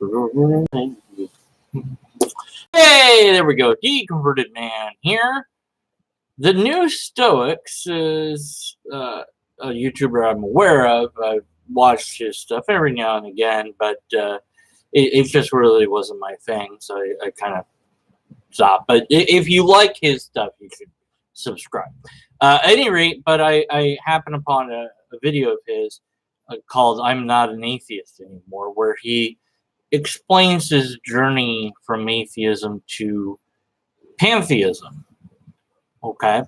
Hey, there we go. Deconverted Man here. The new Stoics is a YouTuber I'm aware of. I've watched his stuff every now and again, but it just really wasn't my thing, so I kind of stopped. But if you like his stuff, you should subscribe. At any rate, but I happened upon a video of his called I'm Not an Atheist Anymore, where he explains his journey from atheism to pantheism. Okay.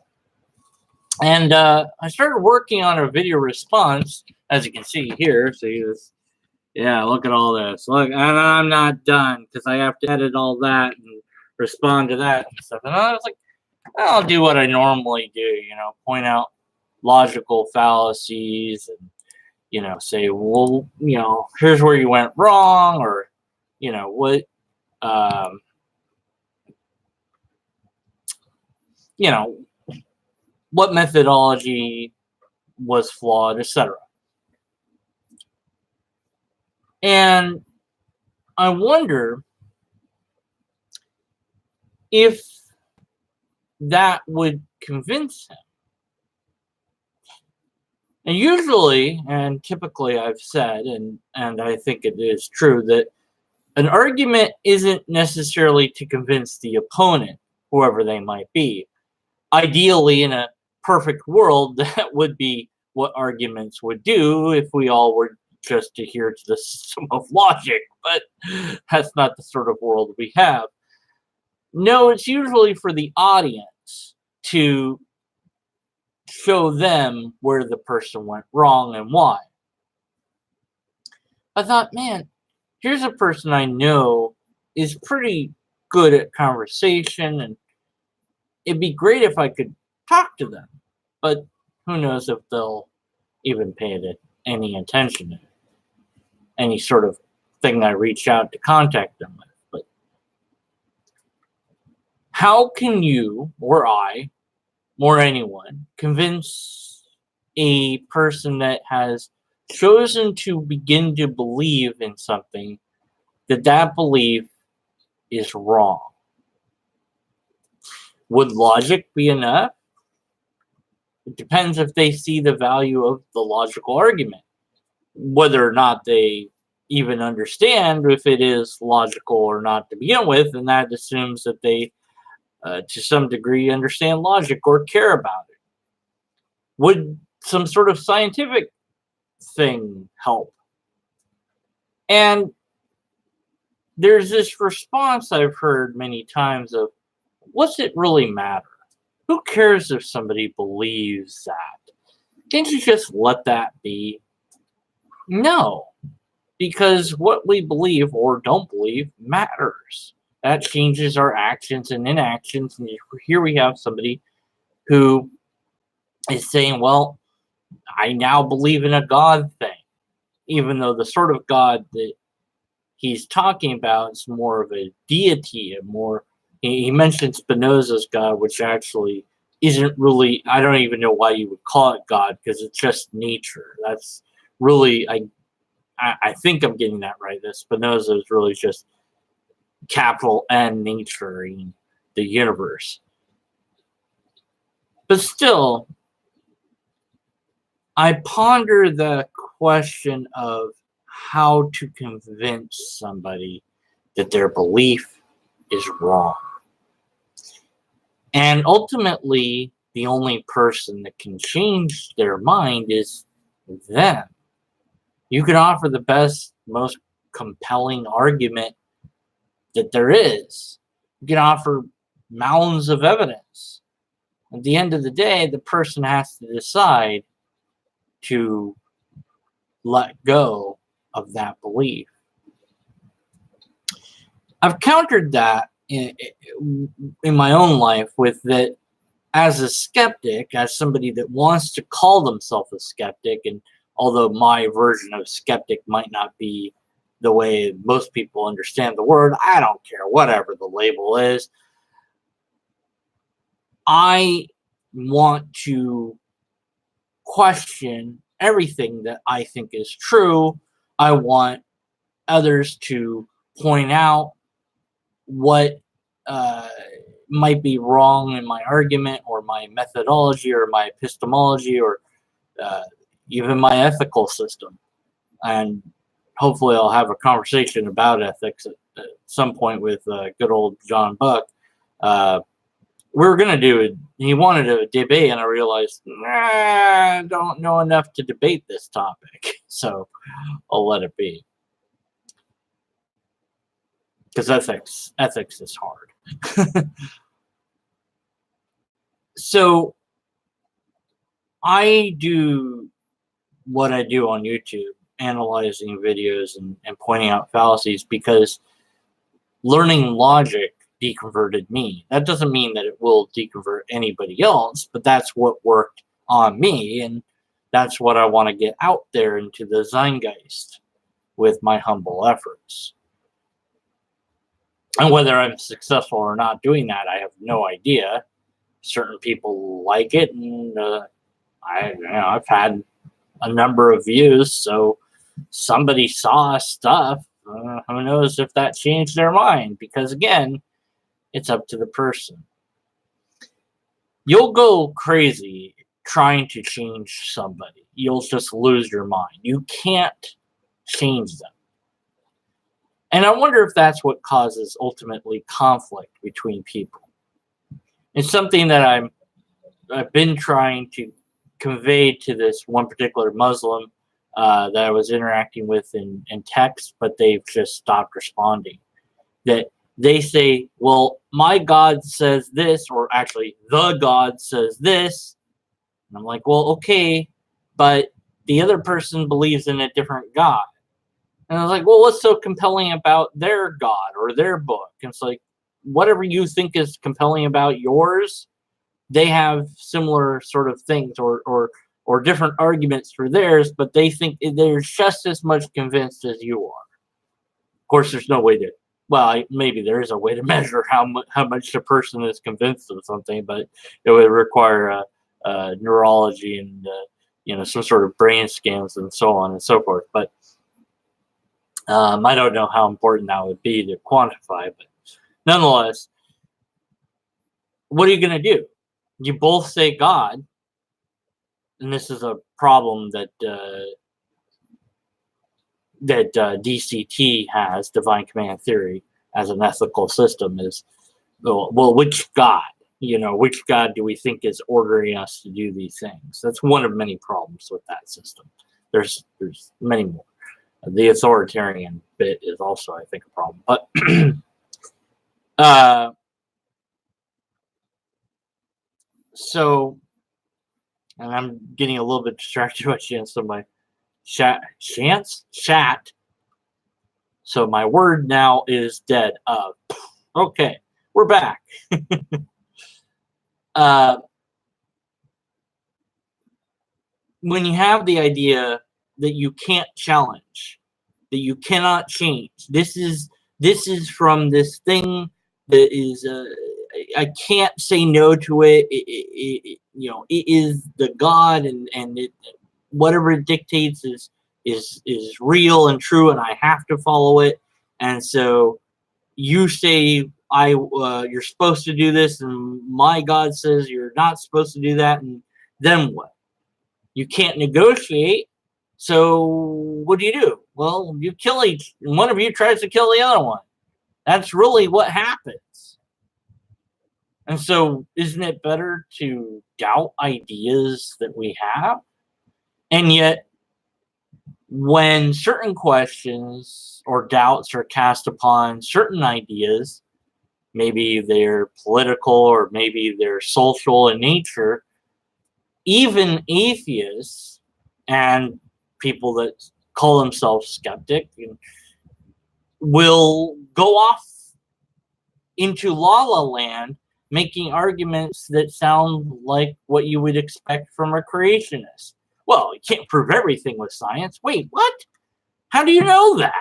And I started working on a video response, as you can see here. See this? Yeah, look at all this. Look, and I'm not done because I have to edit all that and respond to that and stuff. And I was like, I'll do what I normally do, point out logical fallacies and, say, well, here's where you went wrong, or, what, what methodology was flawed, etc. And I wonder if that would convince him. And usually, and typically I've said, and I think it is true, that an argument isn't necessarily to convince the opponent, whoever they might be. Ideally, in a perfect world, that would be what arguments would do if we all were just adhere to the system of logic, but that's not the sort of world we have. No, it's usually for the audience to show them where the person went wrong and why. I thought, man, here's a person I know is pretty good at conversation, and it'd be great if I could talk to them, but who knows if they'll even pay it any attention to any sort of thing I reach out to contact them with. But how can you, or I, or anyone, convince a person that has chosen to begin to believe in something that that belief is wrong? Would logic be enough? It depends if they see the value of the logical argument. Whether or not they even understand if it is logical or not to begin with, and that assumes that they, to some degree, understand logic or care about it. Would some sort of scientific thing help? And there's this response I've heard many times of, what's it really matter? Who cares if somebody believes that? Can't you just let that be? No, because what we believe or don't believe matters. That changes our actions and inactions. And here we have somebody who is saying, well, I now believe in a God thing, even though the sort of God that he's talking about is more of a deity, he mentioned Spinoza's God, which actually isn't really, I don't even know why you would call it God, because it's just nature. That's really, I think I'm getting that right, that Spinoza is really just capital N nature in the universe. But still, I ponder the question of how to convince somebody that their belief is wrong. And ultimately, the only person that can change their mind is them. You can offer the best, most compelling argument that there is. You can offer mounds of evidence. At the end of the day, the person has to decide to let go of that belief. I've countered that in my own life with that as a skeptic, as somebody that wants to call themselves a skeptic, and although my version of skeptic might not be the way most people understand the word, I don't care, whatever the label is. I want to question everything that I think is true. I want others to point out what might be wrong in my argument or my methodology or my epistemology or even my ethical system. And hopefully I'll have a conversation about ethics at some point with good old John Buck. We were going to do it. He wanted a debate, and I realized, I don't know enough to debate this topic. So I'll let it be. Because ethics is hard. So I do what I do on YouTube, analyzing videos and pointing out fallacies, because learning logic deconverted me. That doesn't mean that it will deconvert anybody else, but that's what worked on me, and that's what I want to get out there into the zeitgeist with my humble efforts. And whether I'm successful or not doing that, I have no idea. Certain people like it, and I've had a number of views, so somebody saw stuff. Who knows if that changed their mind? Because again, it's up to the person. You'll go crazy trying to change somebody. You'll just lose your mind. You can't change them. And I wonder if that's what causes ultimately conflict between people. It's something that I've been trying to convey to this one particular Muslim that I was interacting with in text, but they've just stopped responding. That they say, well, my God says this, or actually the God says this. And I'm like, well, okay, but the other person believes in a different God. And I was like, well, what's so compelling about their God or their book? And it's like, whatever you think is compelling about yours, they have similar sort of things or different arguments for theirs, but they think they're just as much convinced as you are. Of course, there's no way to, well, maybe there is a way to measure how much a person is convinced of something, but it would require neurology and some sort of brain scans and so on and so forth. But I don't know how important that would be to quantify, but nonetheless, what are you going to do? You both say God, and this is a problem that DCT has, divine command theory, as an ethical system is, well, which God? Which God do we think is ordering us to do these things? That's one of many problems with that system. There's many more. The authoritarian bit is also, I think, a problem. But so, and I'm getting a little bit distracted by chance of my chat. So my word now is dead. Okay, we're back. When you have the idea that you can't challenge, that you cannot change, this is from this thing that is I can't say no to it. It is the God, and it, whatever it dictates is real and true, and I have to follow it. And so you say you're supposed to do this, and my God says you're not supposed to do that, and then what? You can't negotiate. So what do? Well, you kill one of you tries to kill the other one. That's really what happens. And so isn't it better to doubt ideas that we have? And yet, when certain questions or doubts are cast upon certain ideas, maybe they're political or maybe they're social in nature, even atheists and people that call themselves skeptic will go off into La La Land, making arguments that sound like what you would expect from a creationist. Well, you can't prove everything with science. Wait, what? How do you know that?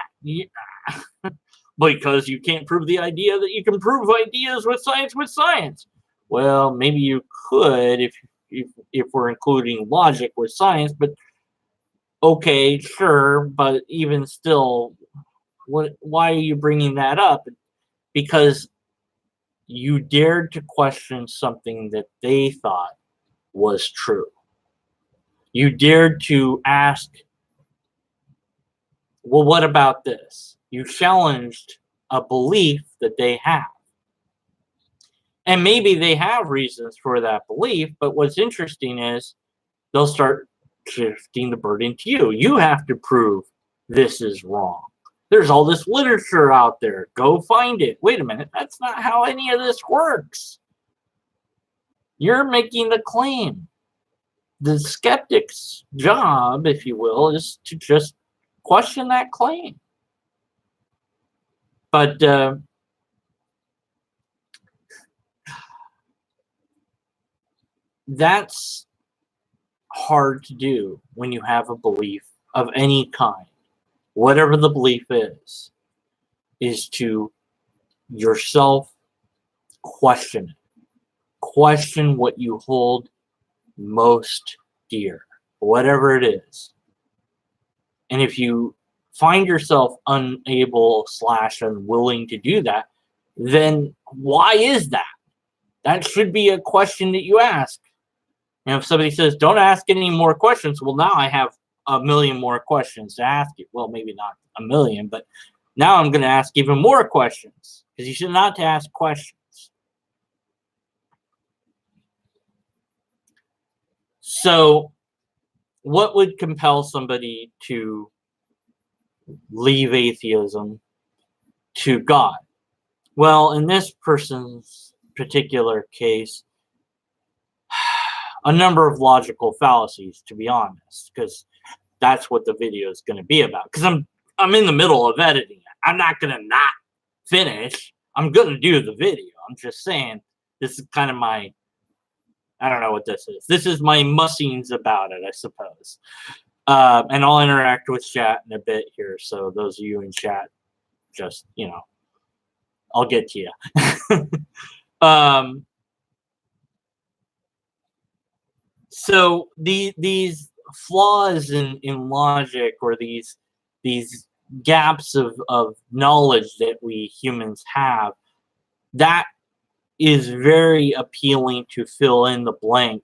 Because you can't prove the idea that you can prove ideas with science. Well, maybe you could if we're including logic with science, but okay, sure, but even still, Why are you bringing that up? Because you dared to question something that they thought was true. You dared to ask, well, what about this? You challenged a belief that they have. And maybe they have reasons for that belief, but what's interesting is they'll start shifting the burden to you. You have to prove this is wrong. There's all this literature out there. Go find it. Wait a minute. That's not how any of this works. You're making the claim. The skeptic's job, if you will, is to just question that claim. But that's hard to do when you have a belief of any kind. Whatever the belief is to yourself question it. Question what you hold most dear, whatever it is. And if you find yourself unable / unwilling to do that, then why is that? That should be a question that you ask. And if somebody says, don't ask any more questions, well, now I have a million more questions to ask you. Well, maybe not a million, but now I'm going to ask even more questions, because you should not ask questions. So what would compel somebody to leave atheism to God? Well, in this person's particular case, a number of logical fallacies, to be honest, because that's what the video is going to be about. Because I'm in the middle of editing it. I'm not going to not finish. I'm going to do the video. I'm just saying this is kind of my, I don't know what this is. This is my mussings about it, I suppose. And I'll interact with chat in a bit here. So those of you in chat, just, I'll get to you. So these flaws in logic, or these gaps of knowledge that we humans have, that is very appealing to fill in the blank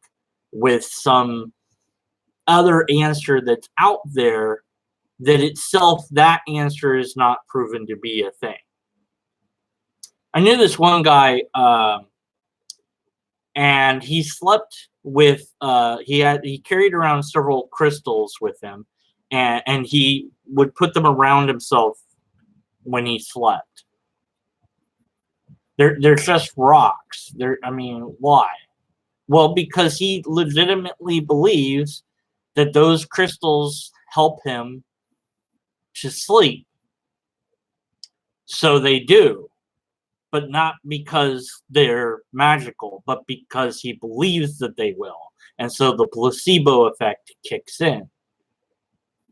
with some other answer that's out there that itself, that answer is not proven to be a thing. I knew this one guy, and he slept with, he carried around several crystals with him, and he would put them around himself when he slept. They're just rocks. Why? Well, because he legitimately believes that those crystals help him to sleep. So they do, but not because they're magical, but because he believes that they will. And so the placebo effect kicks in.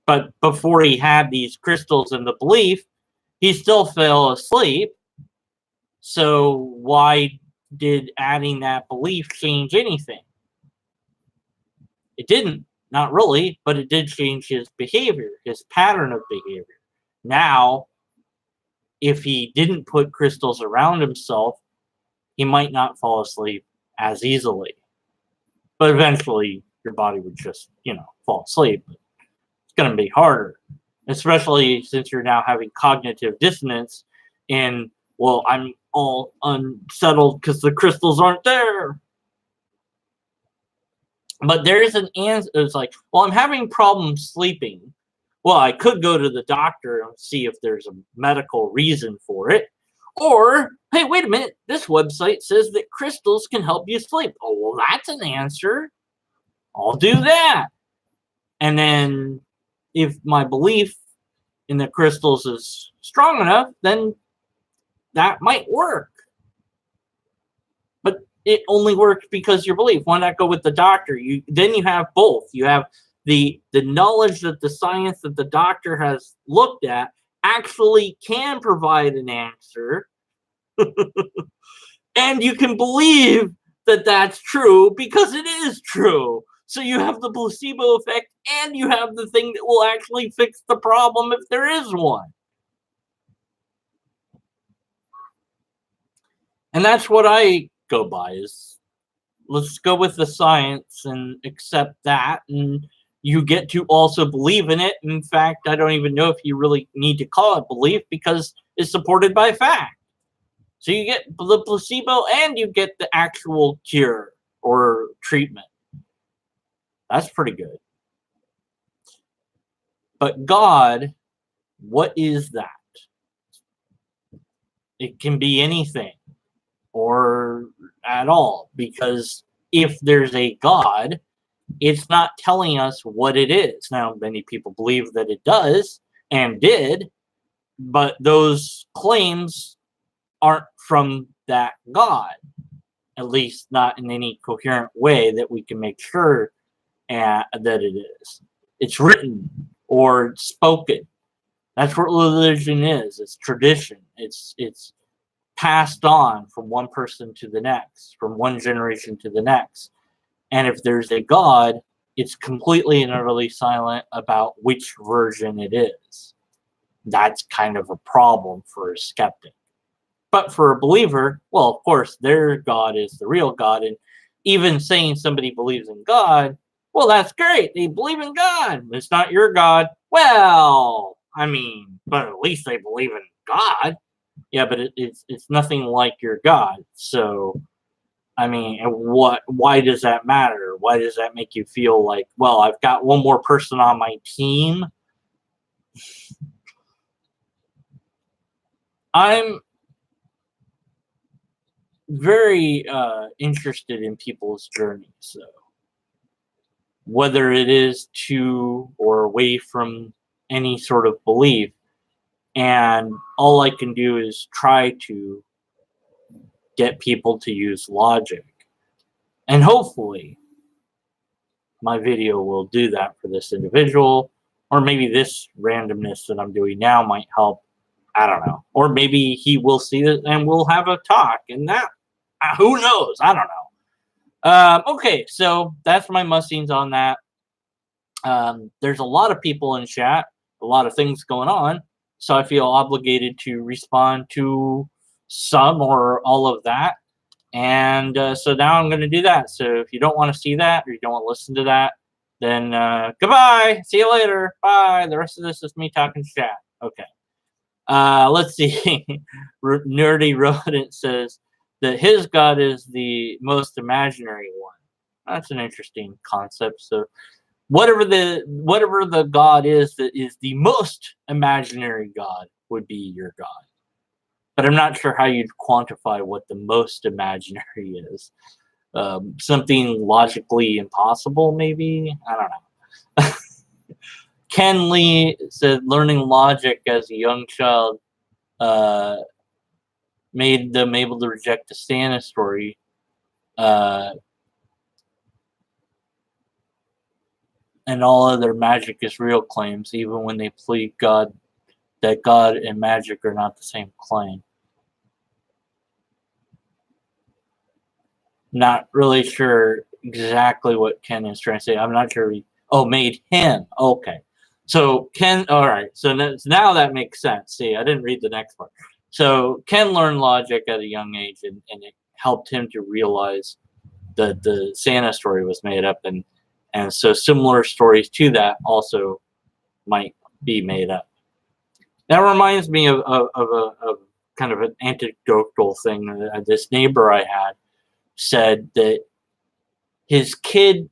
But before he had these crystals and the belief, he still fell asleep. So why did adding that belief change anything? It didn't, not really, but it did change his behavior, his pattern of behavior. Now, if he didn't put crystals around himself, he might not fall asleep as easily. But eventually, your body would just, fall asleep. It's going to be harder, especially since you're now having cognitive dissonance and, well, I'm all unsettled because the crystals aren't there. But there is an answer. It's like, well, I'm having problems sleeping. Well, I could go to the doctor and see if there's a medical reason for it. Or, hey, wait a minute. This website says that crystals can help you sleep. Oh, well, that's an answer. I'll do that. And then if my belief in the crystals is strong enough, then that might work. But it only works because your belief. Why not go with the doctor? Then you have both. You have the knowledge that the science that the doctor has looked at actually can provide an answer. And you can believe that that's true because it is true. So you have the placebo effect, and you have the thing that will actually fix the problem if there is one. And that's what I go by, is let's go with the science and accept that, and you get to also believe in it. In fact, I don't even know if you really need to call it belief, because it's supported by fact. So you get the placebo and you get the actual cure or treatment. That's pretty good. But God, what is that? It can be anything or at all, because if there's a God, it's not telling us what it is. Now, many people believe that it does and did, but those claims aren't from that God, at least not in any coherent way that we can make sure that it is. It's written or spoken. That's what religion is. It's tradition. It's passed on from one person to the next, from one generation to the next. And if there's a God, it's completely and utterly silent about which version it is. That's kind of a problem for a skeptic. But for a believer, well, of course, their God is the real God. And even saying somebody believes in God, well, that's great. They believe in God. It's not your God. Well, I mean, but at least they believe in God. Yeah, but it's nothing like your God. So, I mean, why does that matter? Why does that make you feel like, well, I've got one more person on my team? I'm very interested in people's journeys, though. Whether it is to or away from any sort of belief. And all I can do is try to get people to use logic. And hopefully, my video will do that for this individual. Or maybe this randomness that I'm doing now might help. I don't know. Or maybe he will see it and we'll have a talk. And that, who knows? I don't know. Okay, so that's my mussings on that. There's a lot of people in chat, a lot of things going on, so I feel obligated to respond to some or all of that. And so now I'm going to do that. So if you don't want to see that, or you don't want to listen to that, then goodbye. See you later. Bye. The rest of this is me talking chat. Okay. Let's see. Nerdy Rodent says that his God is the most imaginary one. That's an interesting concept. So whatever the God is that is the most imaginary God would be your God. But I'm not sure how you'd quantify what the most imaginary is. Something logically impossible, maybe? I don't know. Ken Lee said learning logic as a young child made them able to reject the Santa story. And all other magic is real claims, even when they plead God that God and magic are not the same claim. Not really sure exactly what Ken is trying to say. I'm not sure. Made him. Okay. So Ken, all right. So now that makes sense. See, I didn't read the next part. So Ken learned logic at a young age, and it helped him to realize that the Santa story was made up, and so similar stories to that also might be made up. That reminds me of kind of an anecdotal thing. This neighbor I had said that his kid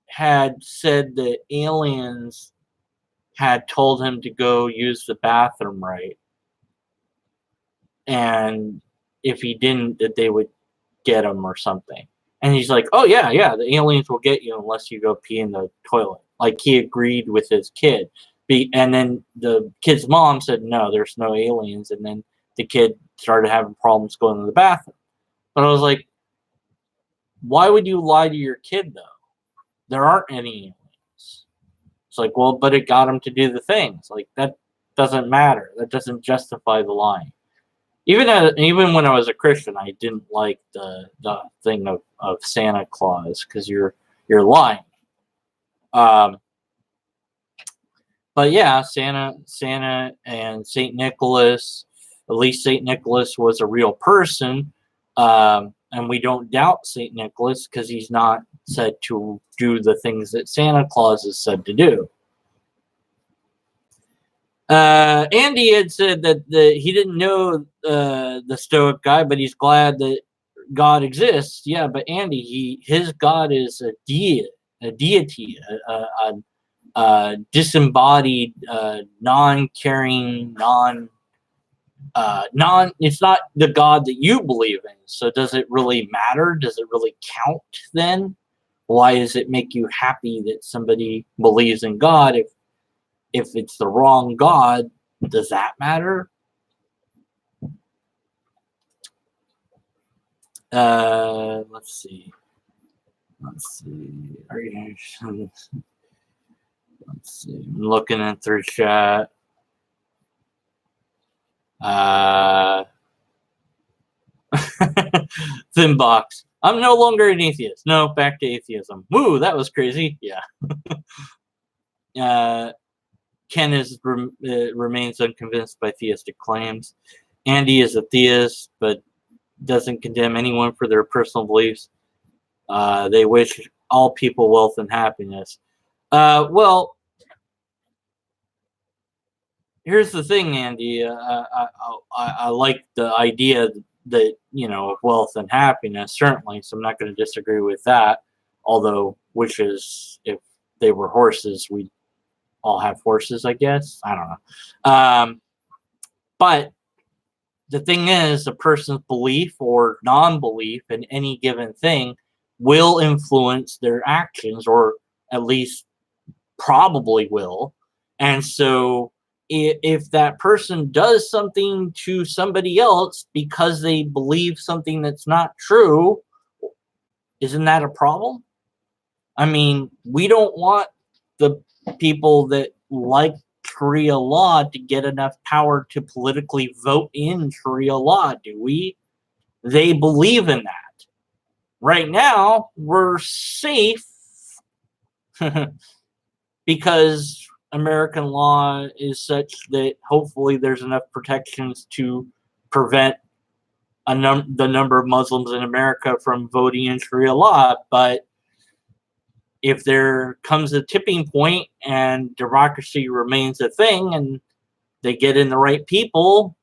had said that aliens had told him to go use the bathroom right, and if he didn't, that they would get him or something. And he's like, oh yeah, the aliens will get you unless you go pee in the toilet. Like, he agreed with his kid. And then the kid's mom said, no, there's no aliens. And then the kid started having problems going to the bathroom. But I was like, why would you lie to your kid, though? There aren't any aliens. It's like, well, but it got him to do the things. Like, that doesn't matter. That doesn't justify the lying. Even when I was a Christian, I didn't like the thing of Santa Claus, because you're lying. But yeah, Santa and Saint Nicholas At least St. Nicholas was a real person. And we don't doubt St. Nicholas because he's not said to do the things that Santa Claus is said to do. Andy had said that he didn't know the Stoic guy, but he's glad that God exists. Yeah, but Andy, his God is a deity, a disembodied, non-caring, it's not the God that you believe in. So does it really matter? Does it really count then? Why does it make you happy that somebody believes in God if it's the wrong God? Does that matter? Let's see. Let's see. I'm looking at their chat. Thin box. I'm no longer an atheist. No, back to atheism. Woo, that was crazy. Yeah. Ken remains unconvinced by theistic claims. Andy is a theist, but doesn't condemn anyone for their personal beliefs. They wish all people wealth and happiness. Well, here's the thing, Andy. I like the idea that, of wealth and happiness, certainly, so I'm not going to disagree with that. Although, wishes, if they were horses, we'd all have horses, I guess. I don't know. But the thing is, a person's belief or non-belief in any given thing will influence their actions, or at least probably will. And so if that person does something to somebody else because they believe something that's not true, isn't that a problem? I mean, we don't want the people that like Sharia law to get enough power to politically vote in Sharia law, do we? They believe in that. Right now, we're safe because American law is such that hopefully there's enough protections to prevent the number of Muslims in America from voting in Sharia law. But if there comes a tipping point and democracy remains a thing and they get in the right people,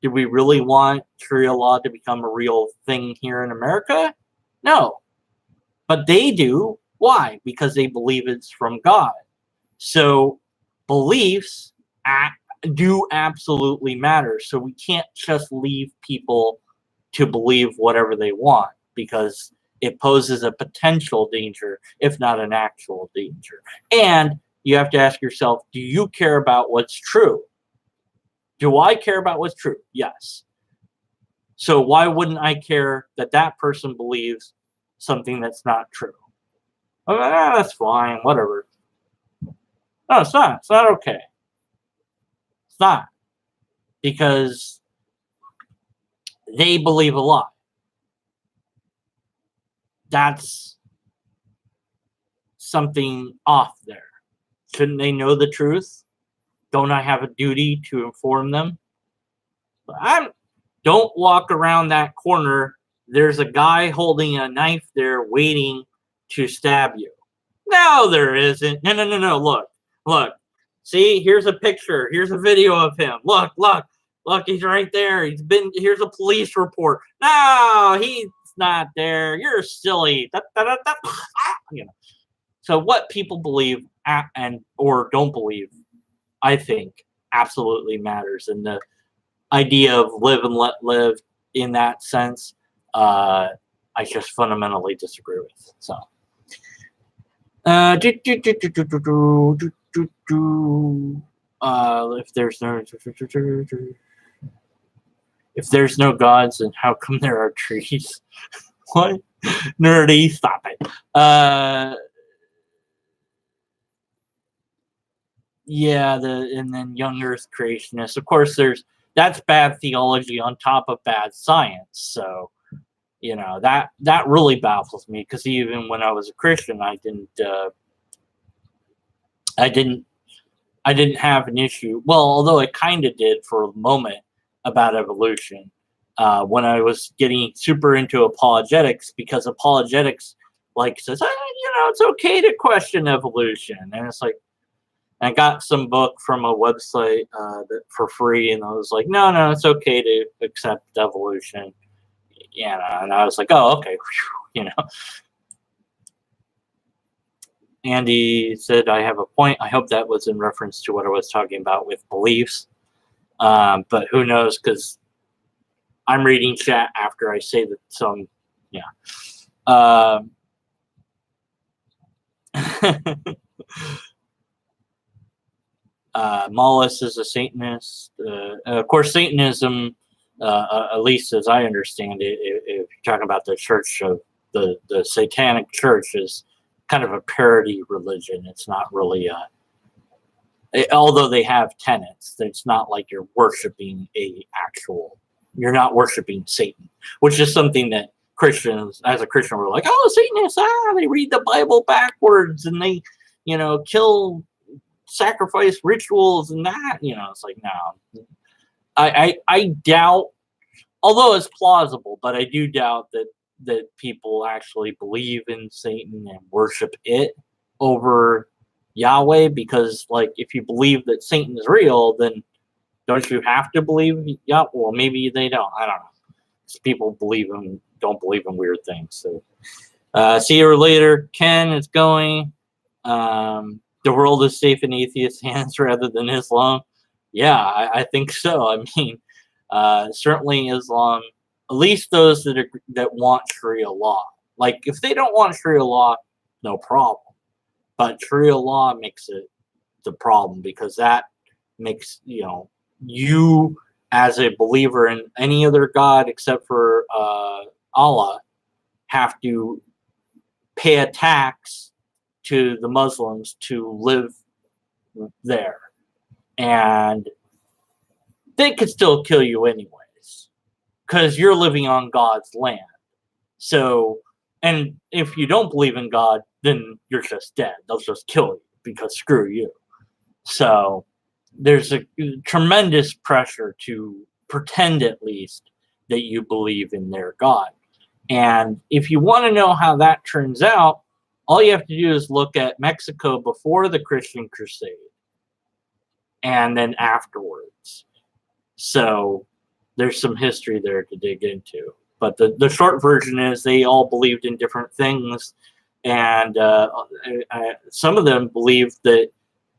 do we really want Sharia law to become a real thing here in America? No. But they do. Why? Because they believe it's from God. So beliefs do absolutely matter. So we can't just leave people to believe whatever they want, because it poses a potential danger, if not an actual danger. And you have to ask yourself, do you care about what's true? Do I care about what's true? Yes. So why wouldn't I care that that person believes something that's not true? That's fine, whatever. No, it's not. It's not okay. It's not. Because they believe a lie. That's something off there. Shouldn't they know the truth? Don't I have a duty to inform them? Don't walk around that corner. There's a guy holding a knife there waiting to stab you. No, there isn't. No. Look. See, here's a picture. Here's a video of him. Look, he's right there. Here's a police report. No, he's not there. You're silly. So what people believe or don't believe, I think, absolutely matters. And the idea of live and let live in that sense, I just fundamentally disagree with. So. If there's no gods, then how come there are trees? What? Nerdy, stop it. Yeah, and then young Earth creationists. Of course, that's bad theology on top of bad science. So, that really baffles me, because even when I was a Christian, I didn't have an issue. Well, although I kind of did for a moment, about evolution when I was getting super into apologetics, because apologetics says, it's okay to question evolution. And it's like, I got some book from a website for free, and I was like, no, it's okay to accept evolution. And I was like, oh, okay. Andy said, I have a point. I hope that was in reference to what I was talking about with beliefs. But who knows, because I'm reading chat after I say that some, Mollis is a Satanist. Of course, Satanism, at least as I understand it, if you're talking about the church of the Satanic Church, is kind of a parody religion. It's not really although they have tenets, it's not like you're worshiping you're not worshiping Satan, which is something that Christians, as a Christian, were like, oh, Satanists, they read the Bible backwards, and they, kill, sacrifice rituals, and that, it's like, no. I doubt, although it's plausible, but I do doubt that people actually believe in Satan and worship it over Yahweh, because if you believe that Satan is real, then don't you have to believe Yahweh? Well, maybe they don't. I don't know. People don't believe in weird things. So see you later. Ken is going. The world is safe in atheist hands rather than Islam. Yeah, I think so. I mean, certainly Islam, at least those that want Sharia law. If they don't want Sharia law, no problem. But Sharia law makes it the problem, because that makes, you as a believer in any other God except for Allah have to pay a tax to the Muslims to live there. And they could still kill you anyways, because you're living on God's land. So, and if you don't believe in God, then you're just dead. They'll just kill you, because screw you. So there's a tremendous pressure to pretend, at least, that you believe in their God. And if you want to know how that turns out, all you have to do is look at Mexico before the Christian Crusade and then afterwards. So there's some history there to dig into. But the short version is they all believed in different things. And some of them believed that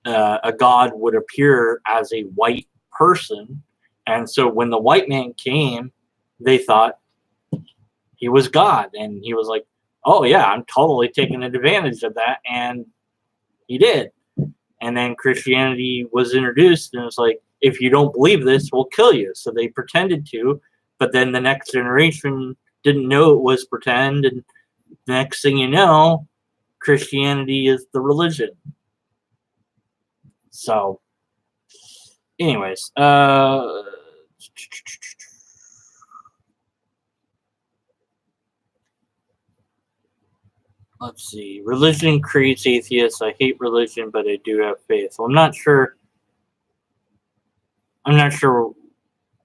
a god would appear as a white person. And so when the white man came, they thought he was God. And he was like, oh, yeah, I'm totally taking advantage of that. And he did. And then Christianity was introduced, and it's like, if you don't believe this, we'll kill you. So they pretended to, but then the next generation didn't know it was pretend, and the next thing you know, Christianity is the religion. So, anyways, let's see. Religion creates atheists. I hate religion, but I do have faith. Well, I'm not sure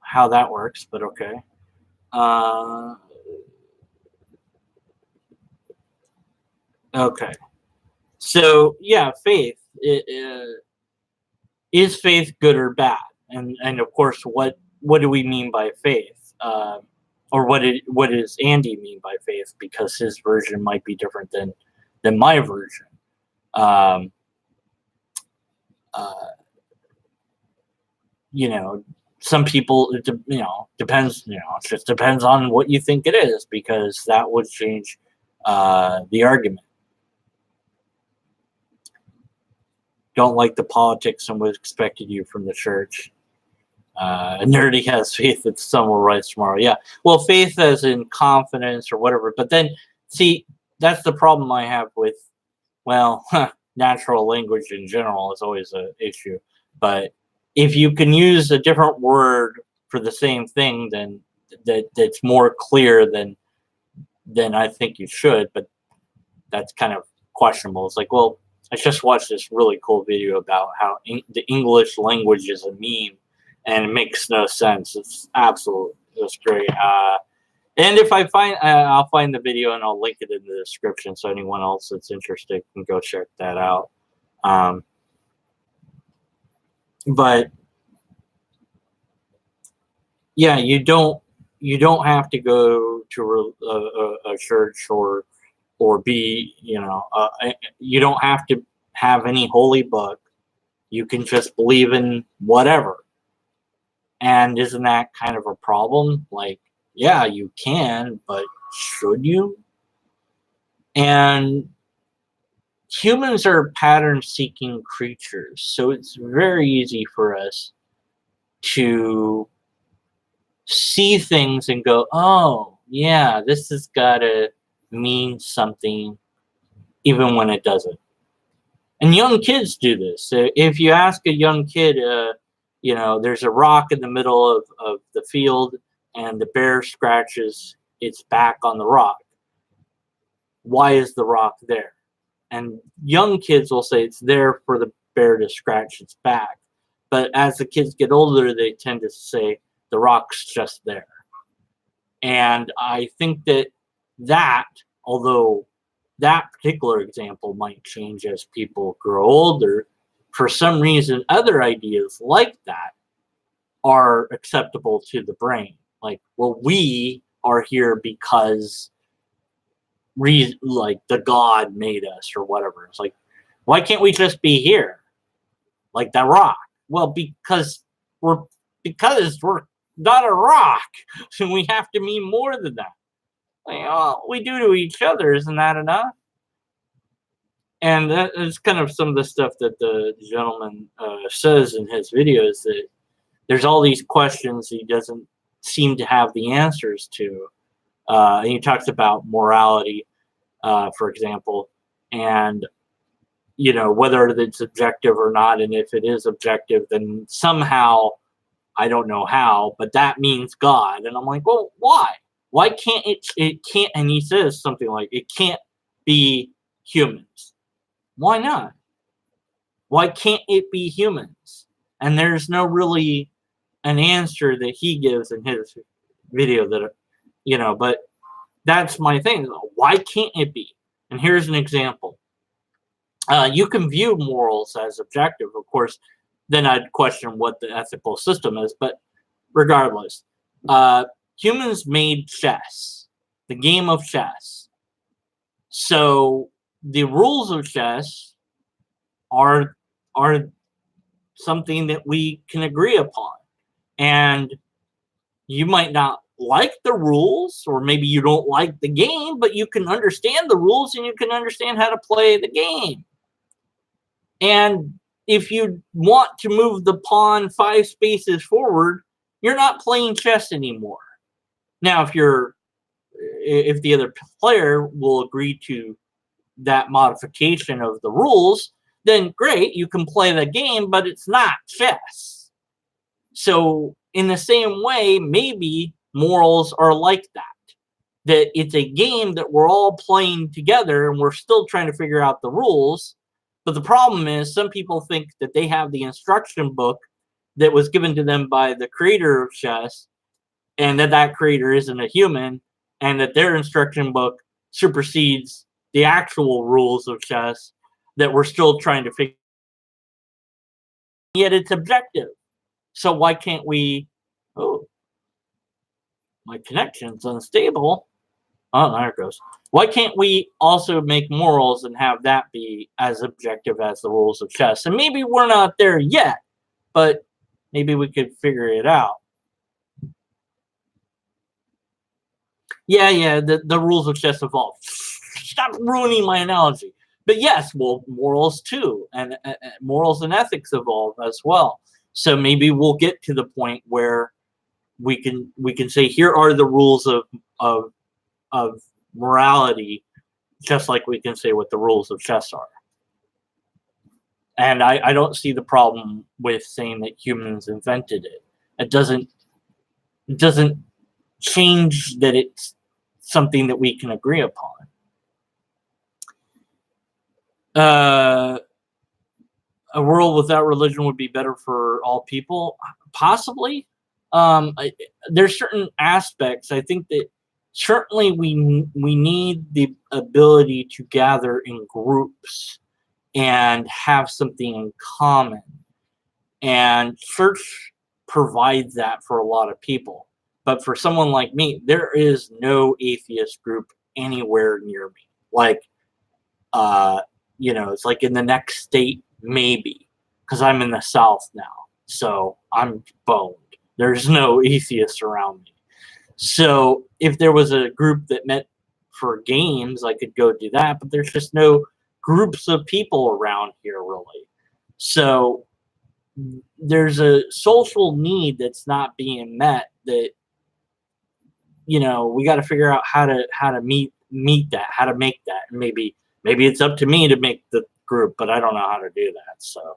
how that works, but okay. Okay. So, yeah, faith. Is faith good or bad? And of course, what do we mean by faith? Or what does Andy mean by faith? Because his version might be different than my version. Some people, depends. It just depends on what you think it is, because that would change the argument. Don't like the politics and was expected you from the church. Nerdy has faith that someone will rise tomorrow. Yeah. Well, faith as in confidence or whatever. But then, see, that's the problem I have with, natural language in general is always an issue. But if you can use a different word for the same thing, then that's more clear than I think you should. But that's kind of questionable. It's like, well, I just watched this really cool video about how the English language is a meme, and it makes no sense. It's great. And if I find, I'll find the video and I'll link it in the description so anyone else that's interested can go check that out. But yeah, you don't have to go to a church or be, you don't have to have any holy book. You can just believe in whatever. And isn't that kind of a problem? Like, yeah, you can, but should you? And humans are pattern-seeking creatures, so it's very easy for us to see things and go, oh, yeah, this has got to mean something, even when it doesn't. And young kids do this. If you ask a young kid, there's a rock in the middle of the field, and the bear scratches its back on the rock. Why is the rock there? And young kids will say it's there for the bear to scratch its back. But as the kids get older, they tend to say the rock's just there. And I think that although that particular example might change as people grow older, for some reason, other ideas like that are acceptable to the brain. Like, well, we are here because like the God made us or whatever. It's like, why can't we just be here? Like that rock. Well, because we're not a rock. So we have to mean more than that. Like, oh, we do to each other, isn't that enough? And that is kind of some of the stuff that the gentleman says in his videos, that there's all these questions he doesn't seem to have the answers to. And he talks about morality, for example, and whether it's objective or not. And if it is objective, then somehow, I don't know how, but that means God. And I'm like, well, why? Why can't it can't, and he says something like, it can't be humans. Why not? Why can't it be humans? And there's no really an answer that he gives in his video that, but that's my thing. Why can't it be? And here's an example. You can view morals as objective, of course. Then I'd question what the ethical system is, but regardless, humans made chess, the game of chess. So the rules of chess are something that we can agree upon. And you might not like the rules, or maybe you don't like the game, but you can understand the rules and you can understand how to play the game. And if you want to move the pawn 5 spaces forward, you're not playing chess anymore. Now, if the other player will agree to that modification of the rules, then great, you can play the game, but it's not chess. So in the same way, maybe morals are like that it's a game that we're all playing together and we're still trying to figure out the rules. But the problem is, some people think that they have the instruction book that was given to them by the creator of chess, and that creator isn't a human, and that their instruction book supersedes the actual rules of chess that we're still trying to figure out. Yet it's objective. So why can't we... Oh, my connection's unstable. Oh, there it goes. Why can't we also make morals and have that be as objective as the rules of chess? And maybe we're not there yet, but maybe we could figure it out. Yeah, the rules of chess evolve. Stop ruining my analogy. But yes, well, morals too, and morals and ethics evolve as well. So maybe we'll get to the point where we can say, here are the rules of morality, just like we can say what the rules of chess are. And I don't see the problem with saying that humans invented it. It doesn't change that it's something that we can agree upon. A world without religion would be better for all people. possibly. There's certain aspects. I think that certainly we need the ability to gather in groups and have something in common. And church provides that for a lot of people. But for someone like me, there is no atheist group anywhere near me. Like, it's like in the next state, maybe, because I'm in the South now. So I'm boned. There's no atheists around me. So if there was a group that met for games, I could go do that. But there's just no groups of people around here, really. So there's a social need that's not being met that, we got to figure out how to meet that, how to make that. And maybe it's up to me to make the group, but I don't know how to do that. So,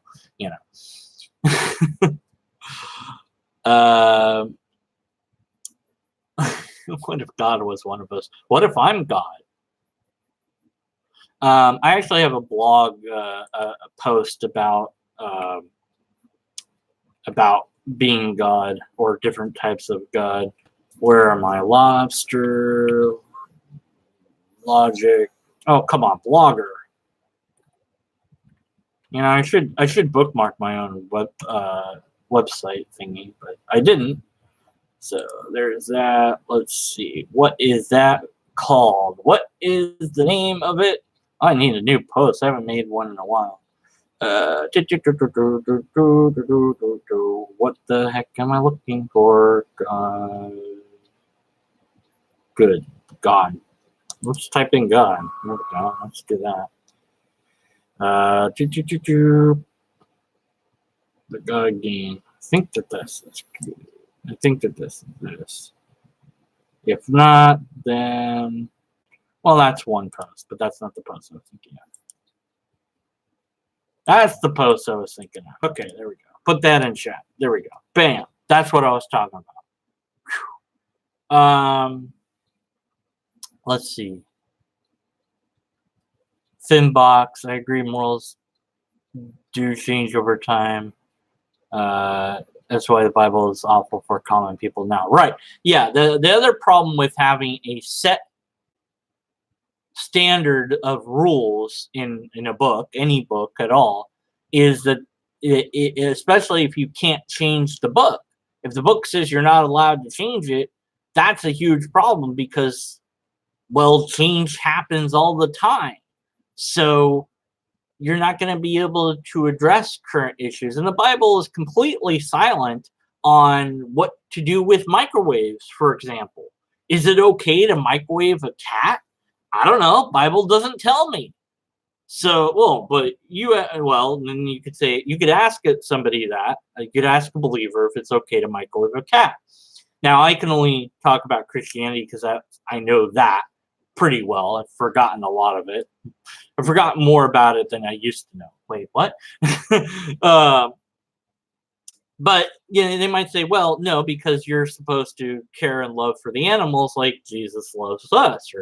what if God was one of us? What if I'm God? I actually have a blog, a post about being God or different types of God. Where am I? Lobster, logic. Oh, come on, blogger. I should bookmark my own website thingy, but I didn't. So there's that. Let's see. What is that called? What is the name of it? I need a new post. I haven't made one in a while. What the heck am I looking for? Good. God. Let's type in God. There we go. Let's do that. The God game. I think that this is good. I think that this is this. If not, then... Well, that's one post, but that's not the post I was thinking of. That's the post I was thinking of. Okay, there we go. Put that in chat. There we go. Bam. That's what I was talking about. Let's see. Thin box. I agree. Morals do change over time. That's why the Bible is awful for common people now. Right. Yeah. The other problem with having a set standard of rules in a book, any book at all, is that especially if you can't change the book. If the book says you're not allowed to change it, that's a huge problem because, well, change happens all the time. So you're not going to be able to address current issues. And the Bible is completely silent on what to do with microwaves, for example. Is it okay to microwave a cat? I don't know. Bible doesn't tell me. So, then you could say, you could ask somebody that. You could ask a believer if it's okay to microwave a cat. Now, I can only talk about Christianity because I know that pretty well. I've forgotten a lot of it. I've forgotten more about it than I used to know. Wait, what? But they might say, well, no, because you're supposed to care and love for the animals like Jesus loves us.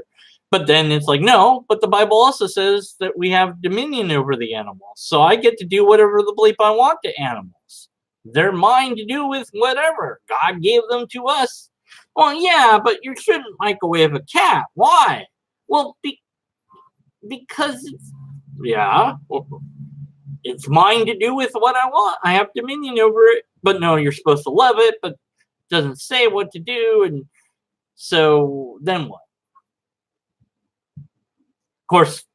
But then it's like, no, but the Bible also says that we have dominion over the animals. So I get to do whatever the bleep I want to animals. They're mine to do with whatever. God gave them to us. Well, yeah, but you shouldn't microwave a cat. Why? Well, because it's mine to do with what I want. I have dominion over it. But no, you're supposed to love it, but it doesn't say what to do. And so then what? Of course,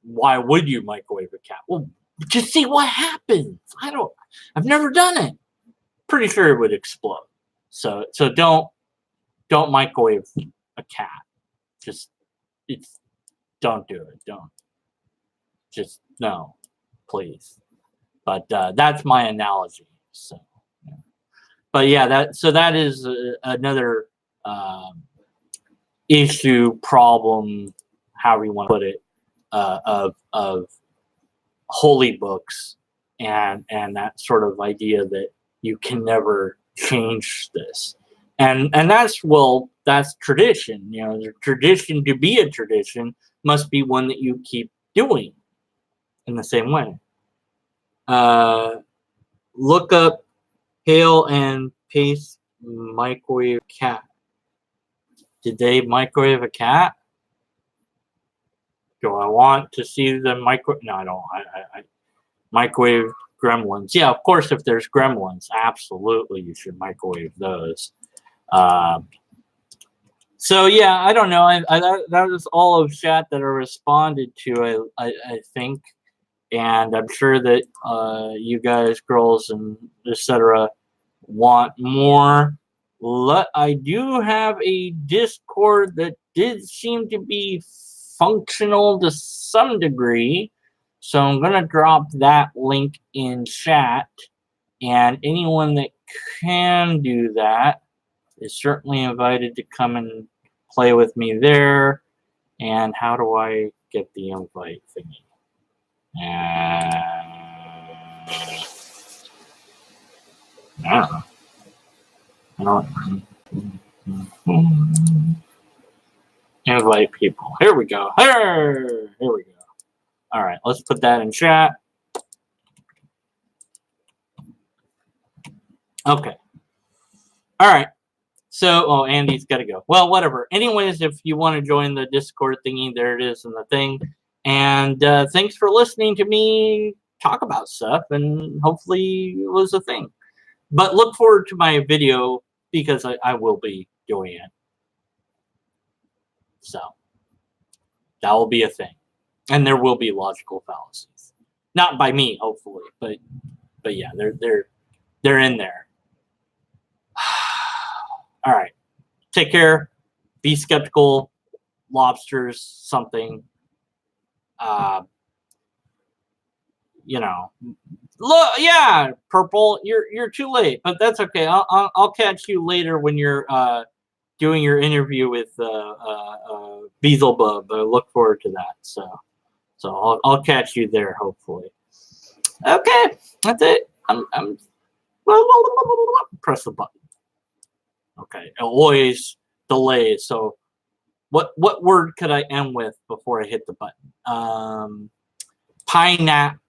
why would you microwave a cat? Well, just see what happens. I've never done it. Pretty sure it would explode. So don't microwave a cat. Don't do it. No, please. But that's my analogy. So, yeah. But yeah, that is another issue, problem, however you want to put it, of holy books and that sort of idea that you can never change this. And that's tradition. The tradition to be a tradition must be one that you keep doing in the same way. Look up Hail and Pace microwave cat. Did they microwave a cat? Do I want to see the micro? No, I don't. I microwave gremlins. Yeah, of course. If there's gremlins, absolutely, you should microwave those. So yeah, I don't know. That was all of chat that I responded to. I think, and I'm sure that you guys, girls, and etc. want more. I do have a Discord that did seem to be functional to some degree, so I'm gonna drop that link in chat, and anyone that can do that is certainly invited to come and play with me there. And how do I get the invite thingy? I don't know. Invite people. Here we go. Here we go. All right, let's put that in chat. Okay. All right. So, oh, Andy's got to go. Well, whatever. Anyways, if you want to join the Discord thingy, there it is in the thing. And thanks for listening to me talk about stuff, and hopefully it was a thing. But look forward to my video, because I will be doing it. So that will be a thing. And there will be logical fallacies. Not by me, hopefully, but yeah, they're in there. All right. Take care. Be skeptical. Lobsters, something. You know. Look, yeah, Purple. You're too late, but that's okay. I'll catch you later when you're doing your interview with Beelzebub. I look forward to that. So I'll catch you there, hopefully. Okay, that's it. I'm press the button. Okay, it always delays. So what word could I end with before I hit the button? Pineapple.